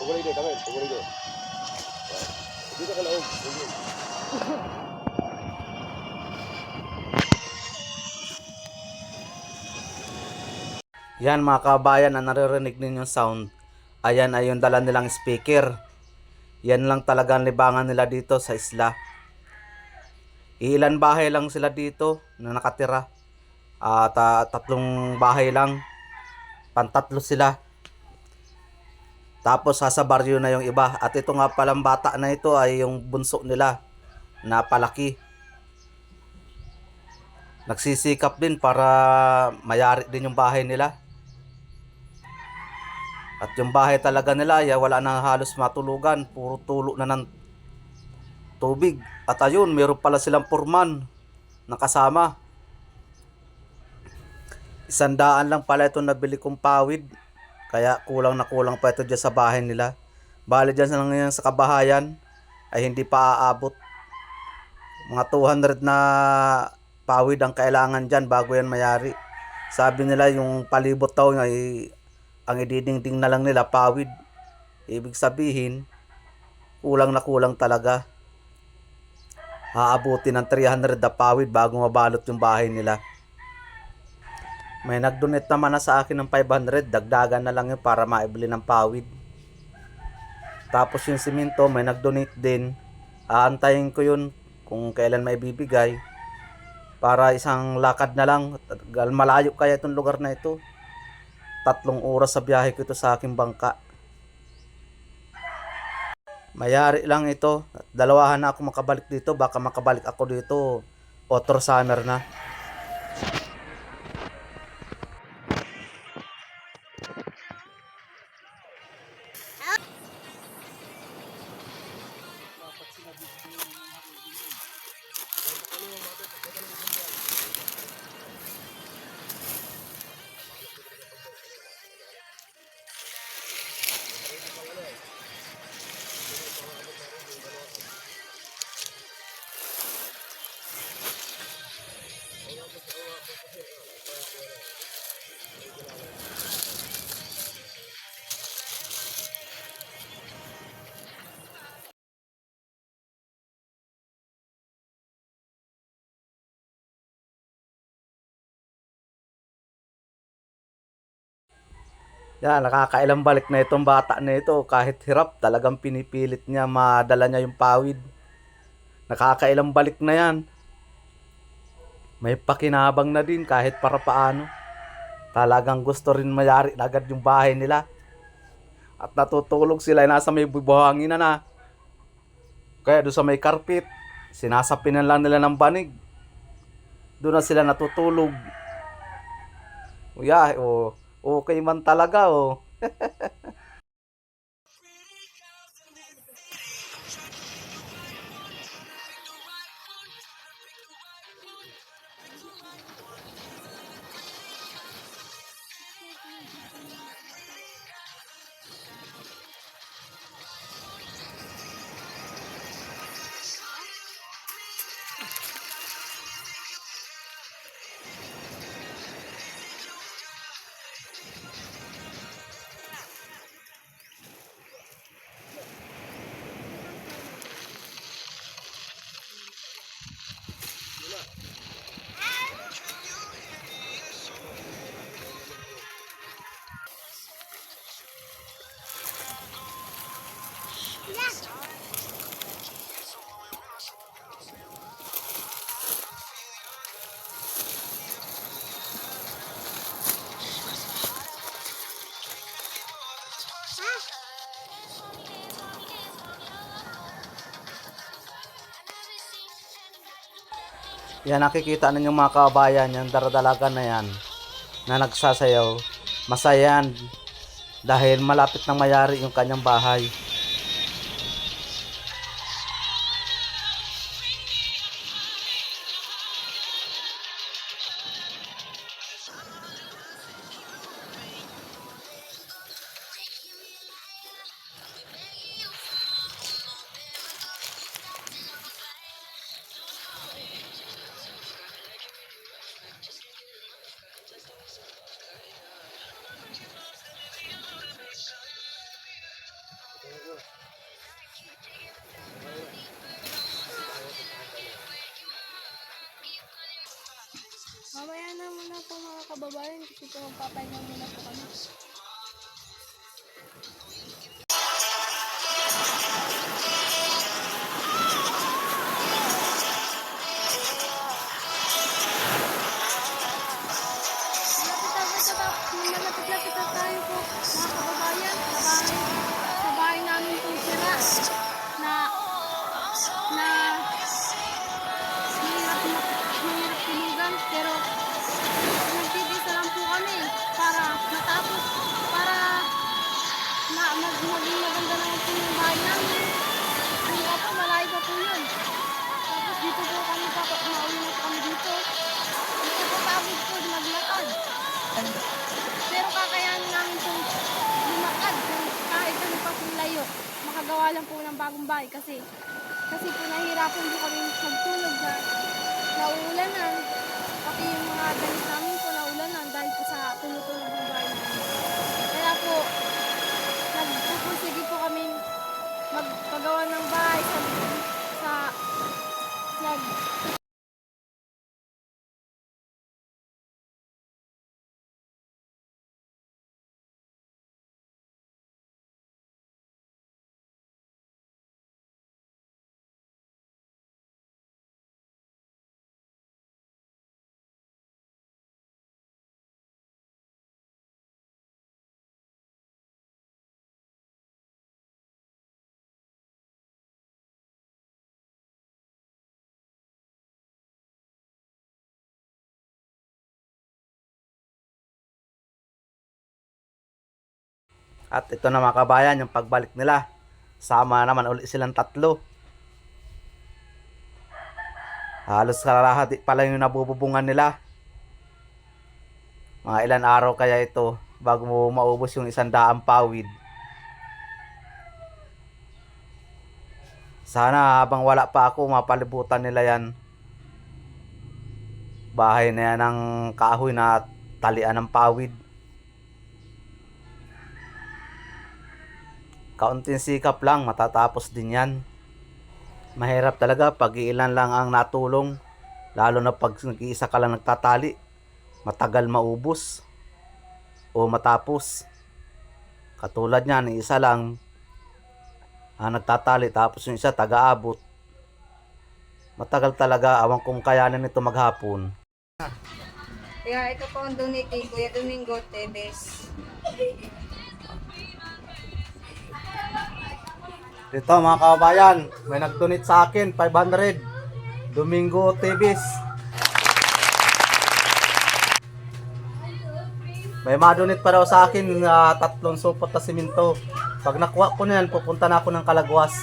Tuloy deh, kami. Tuloy deh. Dito ka laog. Yan mga kabayan, na naririnig ninyong sound, ayan ay yung dala nilang speaker. Yan lang talaga ang libangan nila dito sa isla. Ilan bahay lang sila dito na nakatira. At tatlong bahay lang, pantatlo sila. Tapos sa baryo na yung iba. At ito nga palang bata na ito ay yung bunso nila na palaki. Nagsisikap din para mayari din yung bahay nila. At yung bahay talaga nila ay wala na halos matulugan. Puro tulo na ng tubig. At ayun, meron pala silang purman na kasama. 100 lang pala ito nabili kong pawid. Kaya kulang na kulang pa ito dyan sa bahay nila. Bali dyan sa ngayon sa kabahayan ay hindi pa aabot. Mga 200 na pawid ang kailangan dyan bago yan mayari. Sabi nila yung palibot daw ay ang ididingding na lang nila pawid. Ibig sabihin, kulang na kulang talaga. Aabuti ng 300 na pawid bago mabalot yung bahay nila. May nag-donate naman na sa akin ng 500, dagdagan na lang yun para maibili ng pawid. Tapos yung simento, may nag-donate din. Aantayin ko yun kung kailan may bibigay. Para isang lakad na lang. Malayo kaya itong lugar na ito. 3 oras sa biyahe ko ito sa aking bangka. Mayari lang ito. Dalawahan na ako makabalik dito. Baka makabalik ako dito otro summer na. Yan, nakakailang balik na itong bata na ito. Kahit hirap, talagang pinipilit niya, madala niya yung pawid. Nakakailang balik na yan. May pakinabang na din kahit para paano. Talagang gusto rin mayari na agad yung bahay nila. At natutulog sila, nasa may buhangin na. Kaya doon sa may karpet, sinasapinan lang nila ng banig. Doon na sila natutulog. Uya, okay man talaga, Yan, nakikita ninyo mga kabayan, yung daradalaga na yan na nagsasayaw. Masaya yan dahil malapit nang mayari yung kanyang bahay. po mga kababayan kasi po magpapahinga muna po kami. Malapit-lapit na tayo po mga kababayan sa bahay namin po sira na mahirap tulugan pero nagtitisa lang po kami para matapos maging maganda naman po yung bahay namin. Hindi pa po, malayo pa po yun. Tapos dito po kami mauwi na kami dito. Dito po pagod po maglakad. Pero kakayanin namin pong lumakad kahit ano pa pong layo. Makagawa lang po ng bagong bahay kasi po nahihirapan po kami magtulog na nauulanan. Pati yung mga damit namin po naulanan dahil po sa tulog-tulog ng bahay namin. Kaya po, nagpupursige po kami magpagawa ng bahay At ito na mga kabayan, yung pagbalik nila. Sama naman ulit silang tatlo. Halos kalahati pa lang yung nabububungan nila. Mga ilan araw kaya ito bago mo maubos yung 100 pawid. Sana habang wala pa ako, mapalibutan nila yan. Bahay na yan ng kahoy na talian ng pawid. Kaunting sikap lang, matatapos din yan. Mahirap talaga pag ilan lang ang natulong. Lalo na pag nag-iisa ka lang nagtatali. Matagal maubos o matapos. Katulad niyan, isa lang ang nagtatali tapos yung isa taga-abot. Matagal talaga, awang kung kayanin nito maghapon. Kaya ito po ang donate kay Kuya Domingo Tebes. Dito mga kababayan, may nag-donate sa akin 500. Domingo Tebes. May ma-donate pa raw sa akin 3 supot na simento. Pag nakuha ko na yan, pupunta na ako ng Kalagwas.